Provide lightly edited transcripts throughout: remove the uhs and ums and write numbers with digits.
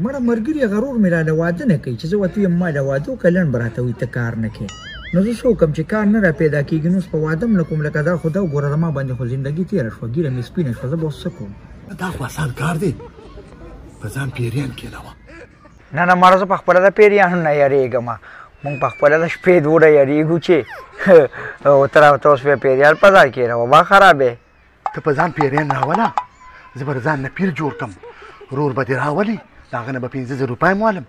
مړه ملګري غرور مې راله واده نه کوي چې زه ورته وایم ما د واده کلن به راته وایي ته کار نه کوې نو زه څه وکړم چې کار نه را پیدا کېږي نو اوس په واده م نه کوم لکه دا خو دا وګوره زما باندې خو زندګي تېره شوه ږیره مې سپینه شوه زه به اوس څه کوم دا خو اسان کار دی په ځان پیریان کېنوه نه نه مړه زه په خپله د پیریانو نه یارېږم مونږ په خپله د شپې دوړه یارېږو چې ته راته اوس بیا پیریان په ځان کېنوه ما خرابې ته په ځان پیریان راوله زه به د ځان نه پیر جوړ کړم ورور به دې راولي د هغه نه به 5,000 روپۍ موالم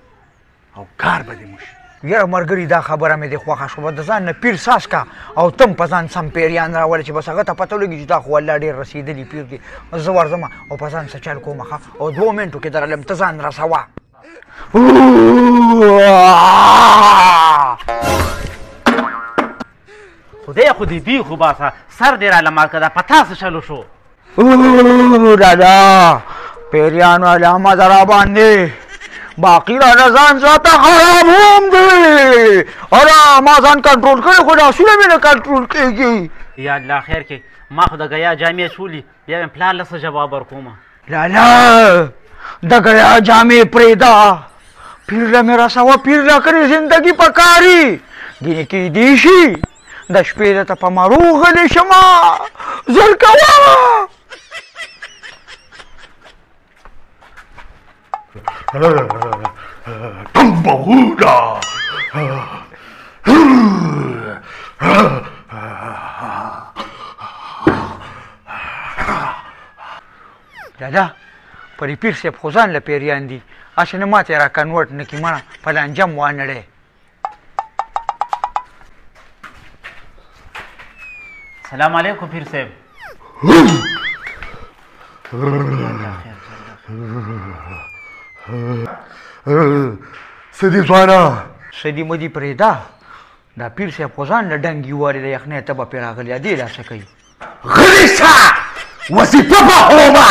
او کار به دې موشي یاره ملګري دا خبره مې دې خوښه شوه د ځان نه پیر ساس کا او تم په ځان سم پیریان راولې چې بس هغه ته پته ولګي چې دا خو الله ډېر رسېدلي پیر دی زه ورځم او په ځان څه چل کوم او 2 منټو کې درلم ته ځان رسوه خدای خو دې بي خو باسه سر دې راله مات که دا په تا څه چلو شو دادا پیریانو علامه در باندې باقی را ځان ساته خراب هم دی اره ما ځان کنټرول کړی خو لاسونه مې نه کنټرول کېږي یا الله خیر کې ما خو د ګیا جامې چولي بیا مې پلار له څه جواب ورکومه لالا د ګیا جامې پرېږده پیر له مې رسوه پیر له کړې زندګي پکاري ګینې کېدی شي د شپې درته په مرو غلی شمه زر کوه تنبهودا دادا په دې پیر صاحب خو ځان له پیریان دي هسې نه ماته یې را کنورټ نه کړي مړه په لانجم وانړی سلام علیکم پیر صاحب څه دي ځوانه څه دي مدي پرېږده دا پیر صاحب خو ځان له ډنګي وارې د یخنۍ ته به پرې راغلی دې لا څه کوي غلی شه وظیفه به هومه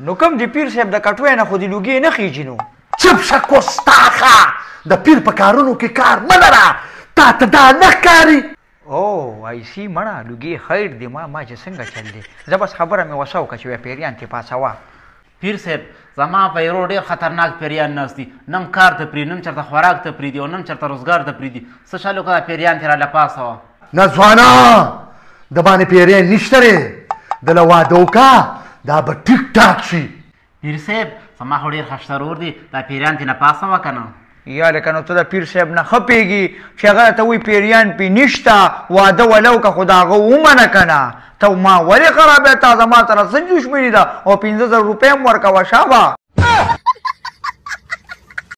نو کوم د پیر صاحب د کټوۍ نه خو د لوګي نه خېږي نو چپ شه کوستاخه د پیر په کارونو کې کار مه لره تا ته دا نه ښکاري او آی سی مړه لوګي خیر دی ما چې څنګه چل دی زه بس خبره مې وسه وکړه چې بیا پیریان ترې پاڅوه پیر صاحب زما په یرو ډېر خطرناک پیریان ناست دي نم کار ته پرېږدي نم چېرته خوراک ته پرېږدي او نم چېرته روزګار ته پرېږدي څه چل وکړه دا پیریان ترې راله پاڅوه نه ځوانه د باندې پیریان نشته دی د له واده وکړه دا به ټیک ټاک شي پیر صاحب زما خو ډېر ښه ضرور دي دا پیریان ترې نه پاڅوه که نه یا لکه نو ته د پیر صاحب نه ښه پوهېږي چې هغه ته وایي پیریان پې نشته واده ولو که خو د هغه ومنه که نه ته ما ولې خرابې تا زما سره څه دشمني ده او 15,000 روپۍ هم ورکوه شابه